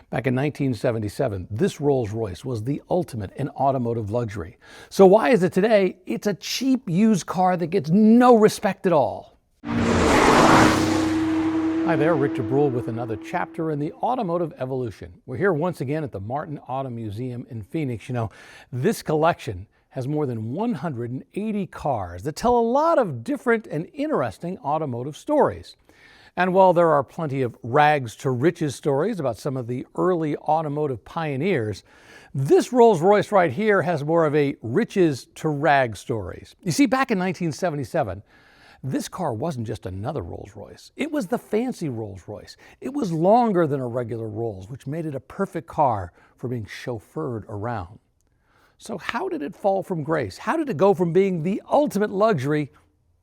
Back in 1977, this Rolls-Royce was the ultimate in automotive luxury. So why is it today? It's a cheap used car that gets no respect at all. Hi there, Rick DeBrule with another chapter in the automotive evolution. We're here once again at the Martin Auto Museum in Phoenix. You know, this collection has more than 180 cars that tell a lot of different and interesting automotive stories. And while there are plenty of rags to riches stories about some of the early automotive pioneers, this Rolls-Royce right here has more of a riches to rags stories. You see, back in 1977, this car wasn't just another Rolls-Royce. It was the fancy Rolls-Royce. It was longer than a regular Rolls, which made it a perfect car for being chauffeured around. So how did it fall from grace? How did it go from being the ultimate luxury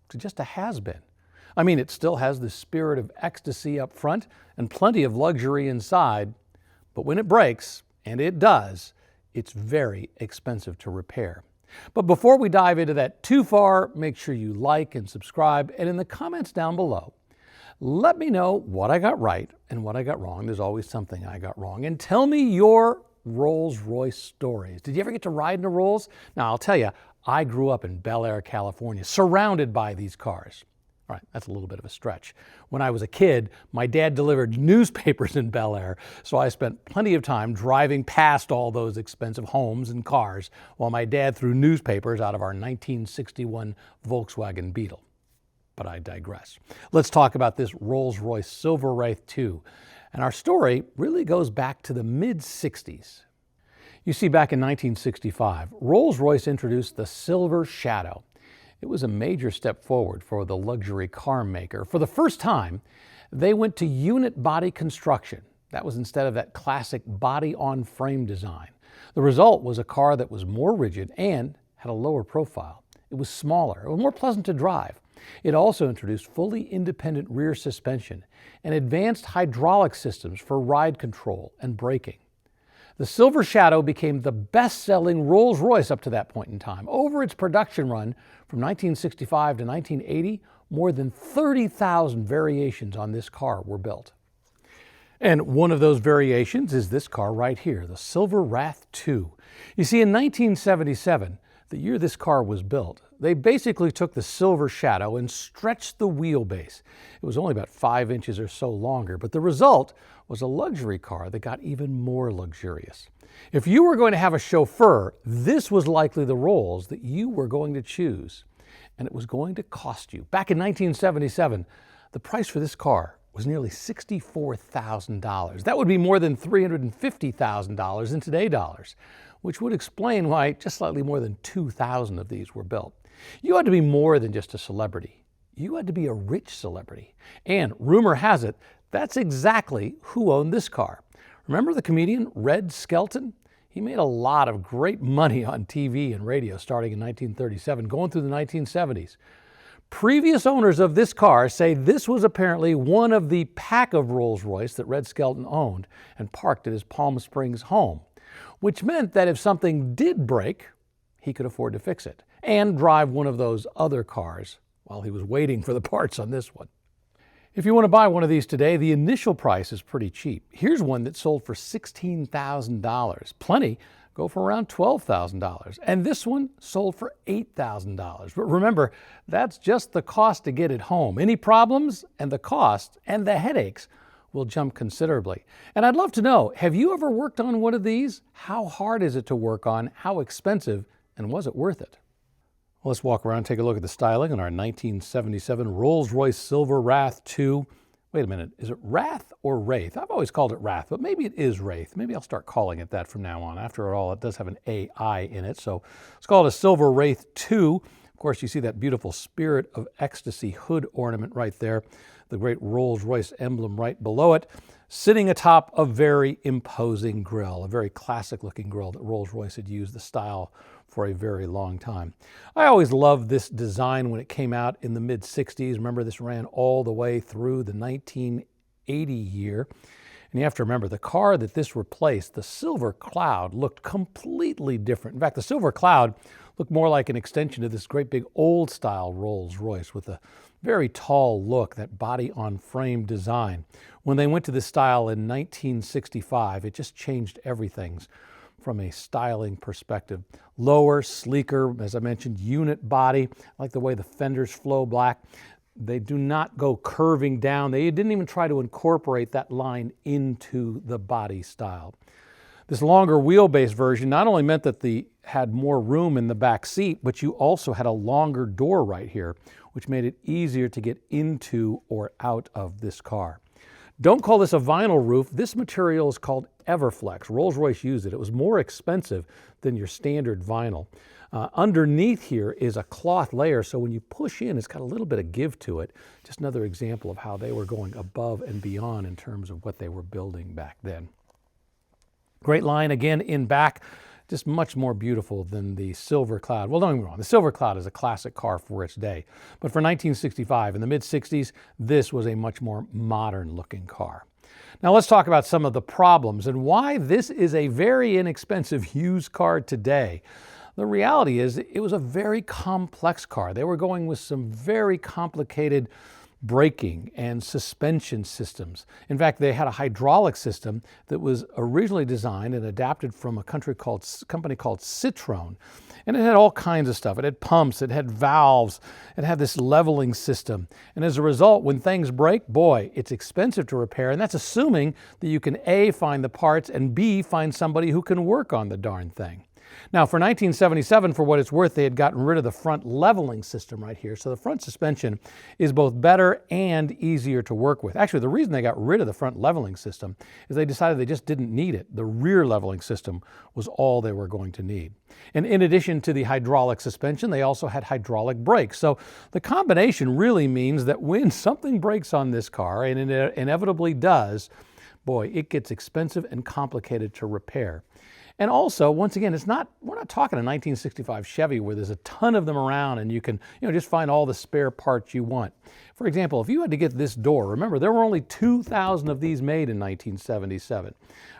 to just a has-been? I mean, it still has the Spirit of Ecstasy up front and plenty of luxury inside, but when it breaks, and it does, it's very expensive to repair. But before we dive into that too far, make sure you like and subscribe, and in the comments down below, let me know what I got right and what I got wrong. There's always something I got wrong. And tell me your Rolls-Royce stories. Did you ever get to ride in a Rolls? Now, I'll tell you, I grew up in Bel Air, California, surrounded by these cars. All right, that's a little bit of a stretch. When I was a kid, my dad delivered newspapers in Bel Air, so I spent plenty of time driving past all those expensive homes and cars while my dad threw newspapers out of our 1961 Volkswagen Beetle. But I digress. Let's talk about this Rolls-Royce Silver Wraith 2. And our story really goes back to the mid-60s. You see, back in 1965, Rolls-Royce introduced the Silver Shadow. It was a major step forward for the luxury car maker. For the first time, they went to unit body construction. That was instead of that classic body-on-frame design. The result was a car that was more rigid and had a lower profile. It was smaller, it was more pleasant to drive. It also introduced fully independent rear suspension and advanced hydraulic systems for ride control and braking. The Silver Shadow became the best-selling Rolls-Royce up to that point in time. Over its production run from 1965 to 1980, more than 30,000 variations on this car were built. And one of those variations is this car right here, the Silver Wraith 2. You see, in 1977, the year this car was built, they basically took the Silver Shadow and stretched the wheelbase. It was only about 5 inches or so longer, but the result was a luxury car that got even more luxurious. If you were going to have a chauffeur, this was likely the Rolls that you were going to choose, and it was going to cost you. Back in 1977, the price for this car was nearly $64,000. That would be more than $350,000 in today's dollars, which would explain why just slightly more than 2,000 of these were built. You had to be more than just a celebrity. You had to be a rich celebrity. And rumor has it, that's exactly who owned this car. Remember the comedian Red Skelton? He made a lot of great money on TV and radio starting in 1937, going through the 1970s. Previous owners of this car say this was apparently one of the pack of Rolls-Royce that Red Skelton owned and parked at his Palm Springs home, which meant that if something did break, he could afford to fix it and drive one of those other cars while he was waiting for the parts on this one. If you want to buy one of these today, the initial price is pretty cheap. Here's one that sold for $16,000. Plenty go for around $12,000. And this one sold for $8,000. But remember, that's just the cost to get it home. Any problems and the cost and the headaches will jump considerably. And I'd love to know, have you ever worked on one of these? How hard is it to work on? How expensive? And was it worth it? Well, let's walk around and take a look at the styling on our 1977 Rolls-Royce Silver Wraith 2. Wait a minute, is it Wrath or Wraith? I've always called it Wrath, but maybe it is Wraith. Maybe I'll start calling it that from now on. After all, it does have an AI in it, so let's call it a Silver Wraith 2. Of course, you see that beautiful Spirit of Ecstasy hood ornament right there, the great Rolls-Royce emblem right below it, sitting atop a very imposing grille, a very classic-looking grille that Rolls-Royce had used the style for a very long time. I always loved this design when it came out in the mid-60s. Remember, this ran all the way through the 1980 year. And you have to remember, the car that this replaced, the Silver Cloud, looked completely different. In fact, the Silver Cloud looked more like an extension of this great big old-style Rolls-Royce with a very tall look, that body-on-frame design. When they went to this style in 1965, it just changed everything from a styling perspective. Lower, sleeker, as I mentioned, unit body. I like the way the fenders flow back. They do not go curving down. They didn't even try to incorporate that line into the body style. This longer wheelbase version not only meant that they had more room in the back seat, but you also had a longer door right here, which made it easier to get into or out of this car. Don't call this a vinyl roof. This material is called Everflex. Rolls-Royce used it. It was more expensive than your standard vinyl. Underneath here is a cloth layer, so when you push in, it's got a little bit of give to it. Just another example of how they were going above and beyond in terms of what they were building back then. Great line again in back, just much more beautiful than the Silver Cloud. Well, don't get me wrong, the Silver Cloud is a classic car for its day. But for 1965, in the mid-60s, this was a much more modern-looking car. Now let's talk about some of the problems and why this is a very inexpensive used car today. The reality is it was a very complex car. They were going with some very complicated braking and suspension systems. In fact, they had a hydraulic system that was originally designed and adapted from a company called Citroën. And it had all kinds of stuff. It had pumps, it had valves, it had this leveling system. And as a result, when things break, boy, it's expensive to repair. And that's assuming that you can A, find the parts, and B, find somebody who can work on the darn thing. Now, for 1977, for what it's worth, they had gotten rid of the front leveling system right here. So the front suspension is both better and easier to work with. Actually, the reason they got rid of the front leveling system is they decided they just didn't need it. The rear leveling system was all they were going to need. And in addition to the hydraulic suspension, they also had hydraulic brakes. So the combination really means that when something breaks on this car, and it inevitably does, boy, it gets expensive and complicated to repair. And also, once again, we're not talking a 1965 Chevy where there's a ton of them around and you can, just find all the spare parts you want. For example, if you had to get this door, remember, there were only 2,000 of these made in 1977.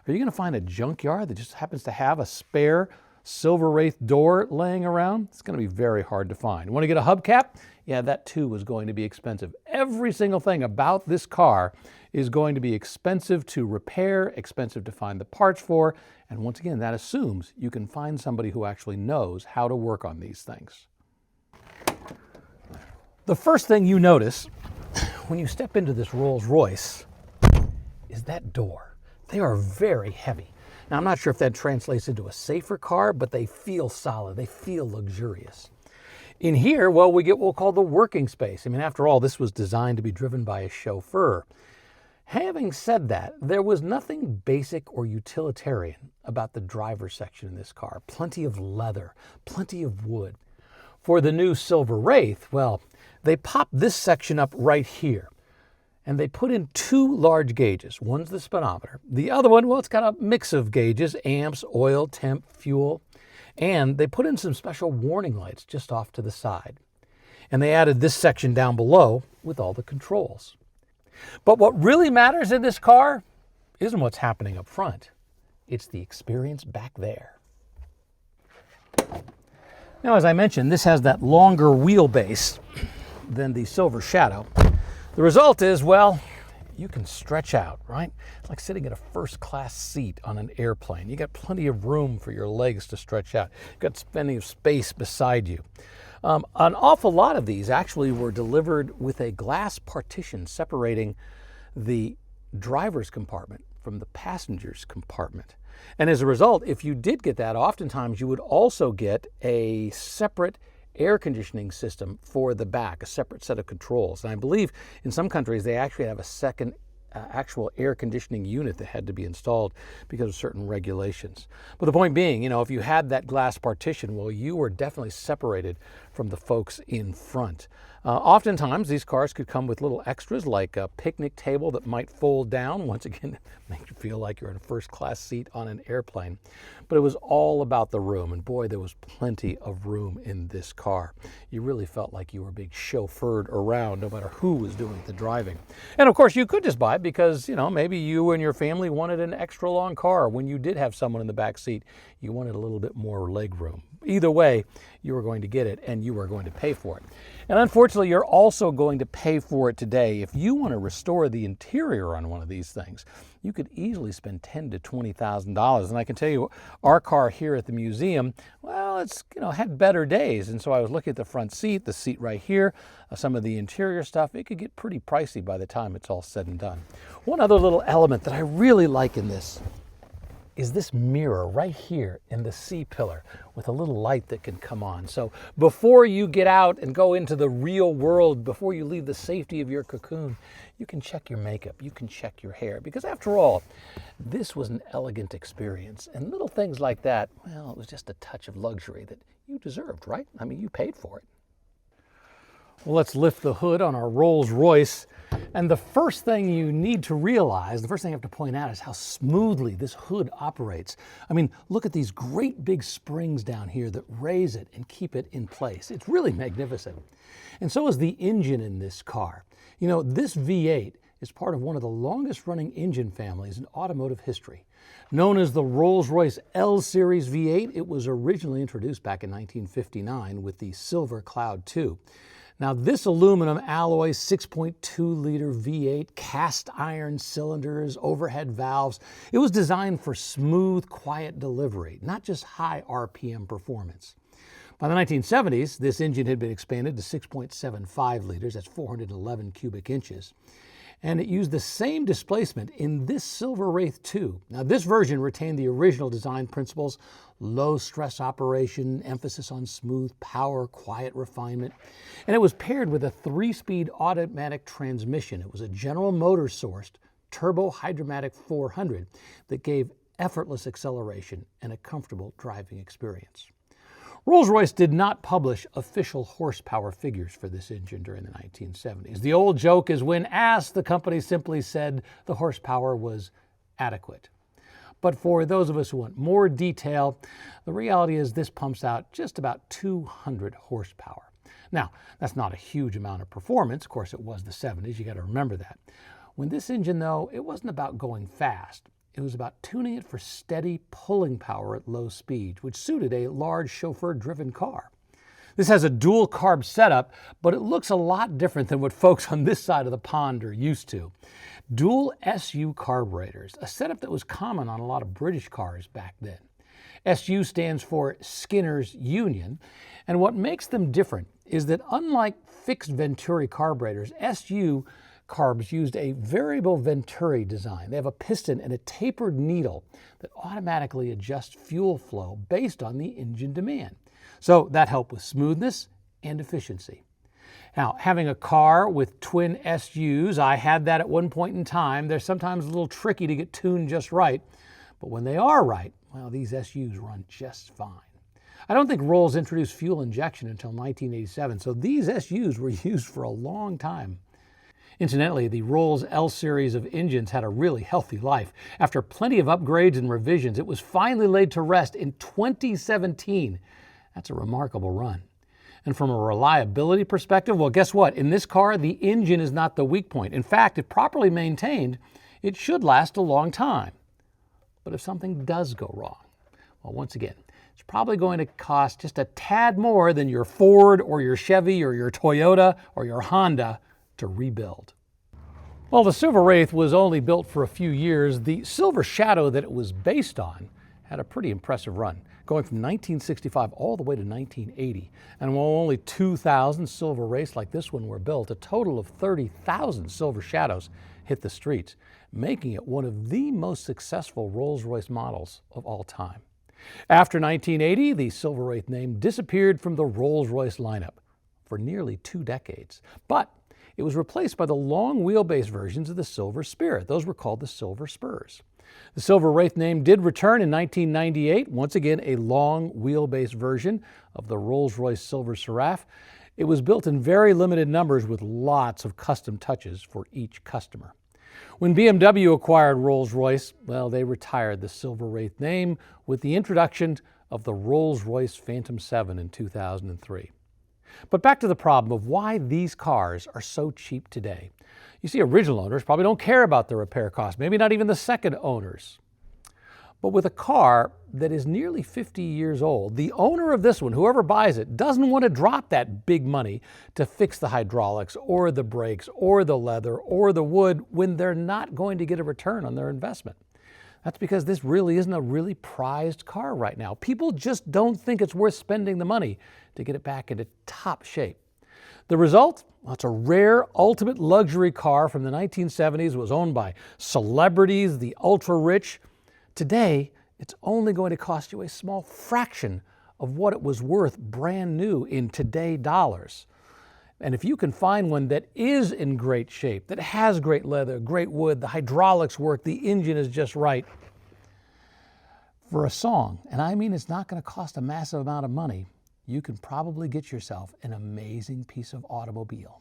Are you going to find a junkyard that just happens to have a spare Silver Wraith door laying around? It's going to be very hard to find. Want to get a hubcap? Yeah, that too was going to be expensive. Every single thing about this car is going to be expensive to repair, expensive to find the parts for, and once again, that assumes you can find somebody who actually knows how to work on these things. The first thing you notice when you step into this Rolls-Royce is that door. They are very heavy. Now, I'm not sure if that translates into a safer car, but they feel solid. They feel luxurious. In here, well, we get what we'll call the working space. I mean, after all, this was designed to be driven by a chauffeur. Having said that, there was nothing basic or utilitarian about the driver's section in this car. Plenty of leather, plenty of wood. For the new Silver Wraith, well, they popped this section up right here. And they put in two large gauges. One's the speedometer. The other one, well, it's got a mix of gauges, amps, oil, temp, fuel. And they put in some special warning lights just off to the side. And they added this section down below with all the controls. But what really matters in this car isn't what's happening up front. It's the experience back there. Now, as I mentioned, this has that longer wheelbase than the Silver Shadow. The result is, well, you can stretch out, right? It's like sitting in a first-class seat on an airplane. You got plenty of room for your legs to stretch out. You've got plenty of space beside you. An awful lot of these actually were delivered with a glass partition separating the driver's compartment from the passenger's compartment. And as a result, if you did get that, oftentimes you would also get a separate air conditioning system for the back, a separate set of controls. And I believe in some countries they actually have a second actual air conditioning unit that had to be installed because of certain regulations. But the point being, if you had that glass partition, well, you were definitely separated from the folks in front. Oftentimes, these cars could come with little extras like a picnic table that might fold down, once again, make you feel like you're in a first-class seat on an airplane. But it was all about the room, and boy, there was plenty of room in this car. You really felt like you were being chauffeured around, no matter who was doing the driving. And of course, you could just buy it because, maybe you and your family wanted an extra long car. When you did have someone in the back seat, you wanted a little bit more leg room. Either way, you were going to get it, and you were going to pay for it. And unfortunately, you're also going to pay for it today. If you want to restore the interior on one of these things, you could easily spend $10,000 to $20,000. And I can tell you, our car here at the museum, well, it's had better days. And so I was looking at the front seat, the seat right here, some of the interior stuff. It could get pretty pricey by the time it's all said and done. One other little element that I really like in this is this mirror right here in the C-pillar with a little light that can come on. So before you get out and go into the real world, before you leave the safety of your cocoon, you can check your makeup, you can check your hair, because after all, this was an elegant experience. And little things like that, well, it was just a touch of luxury that you deserved, right? I mean, you paid for it. Well, let's lift the hood on our Rolls-Royce. And the first thing you need to realize, the first thing I have to point out is how smoothly this hood operates. I mean, look at these great big springs down here that raise it and keep it in place. It's really magnificent. And so is the engine in this car. This V8 is part of one of the longest running engine families in automotive history. Known as the Rolls-Royce L Series V8, it was originally introduced back in 1959 with the Silver Cloud II. Now, this aluminum alloy 6.2-liter V8, cast iron cylinders, overhead valves, it was designed for smooth, quiet delivery, not just high RPM performance. By the 1970s, this engine had been expanded to 6.75 liters, that's 411 cubic inches. And it used the same displacement in this Silver Wraith 2. Now, this version retained the original design principles: low stress operation, emphasis on smooth power, quiet refinement. And it was paired with a 3-speed automatic transmission. It was a General Motors sourced turbo hydromatic 400 that gave effortless acceleration and a comfortable driving experience. Rolls-Royce did not publish official horsepower figures for this engine during the 1970s. The old joke is when asked, the company simply said the horsepower was adequate. But for those of us who want more detail, the reality is this pumps out just about 200 horsepower. Now, that's not a huge amount of performance. Of course, it was the 70s. You got to remember that. When this engine, though, it wasn't about going fast. It was about tuning it for steady pulling power at low speed, which suited a large chauffeur-driven car. This has a dual carb setup, but it looks a lot different than what folks on this side of the pond are used to. Dual SU carburetors, a setup that was common on a lot of British cars back then. SU stands for Skinner's Union, and what makes them different is that unlike fixed Venturi carburetors, SU carbs used a variable Venturi design. They have a piston and a tapered needle that automatically adjusts fuel flow based on the engine demand. So that helped with smoothness and efficiency. Now, having a car with twin SUs, I had that at one point in time. They're sometimes a little tricky to get tuned just right, but when they are right, well, these SUs run just fine. I don't think Rolls introduced fuel injection until 1987, so these SUs were used for a long time. Incidentally, the Rolls L series of engines had a really healthy life. After plenty of upgrades and revisions, it was finally laid to rest in 2017. That's a remarkable run. And from a reliability perspective, well, guess what? In this car, the engine is not the weak point. In fact, if properly maintained, it should last a long time. But if something does go wrong, well, once again, it's probably going to cost just a tad more than your Ford or your Chevy or your Toyota or your Honda to rebuild. While the Silver Wraith was only built for a few years, the Silver Shadow that it was based on had a pretty impressive run, going from 1965 all the way to 1980. And while only 2,000 Silver Wraiths like this one were built, a total of 30,000 Silver Shadows hit the streets, making it one of the most successful Rolls-Royce models of all time. After 1980, the Silver Wraith name disappeared from the Rolls-Royce lineup for nearly 2 decades. But it was replaced by the long wheelbase versions of the Silver Spirit. Those were called the Silver Spurs. The Silver Wraith name did return in 1998, once again a long wheelbase version of the Rolls-Royce Silver Seraph. It was built in very limited numbers with lots of custom touches for each customer. When BMW acquired Rolls-Royce, well, they retired the Silver Wraith name with the introduction of the Rolls-Royce Phantom 7 in 2003. But back to the problem of why these cars are so cheap today. You see, original owners probably don't care about the repair costs, maybe not even the second owners. But with a car that is nearly 50 years old, the owner of this one, whoever buys it, doesn't want to drop that big money to fix the hydraulics or the brakes or the leather or the wood when they're not going to get a return on their investment. That's because this really isn't a really prized car right now. People just don't think it's worth spending the money to get it back into top shape. The result? Well, it's a rare, ultimate luxury car from the 1970s. It was owned by celebrities, the ultra-rich. Today, it's only going to cost you a small fraction of what it was worth brand new in today dollars. And if you can find one that is in great shape, that has great leather, great wood, the hydraulics work, the engine is just right, for a song, and I mean it's not going to cost a massive amount of money, you can probably get yourself an amazing piece of automobile.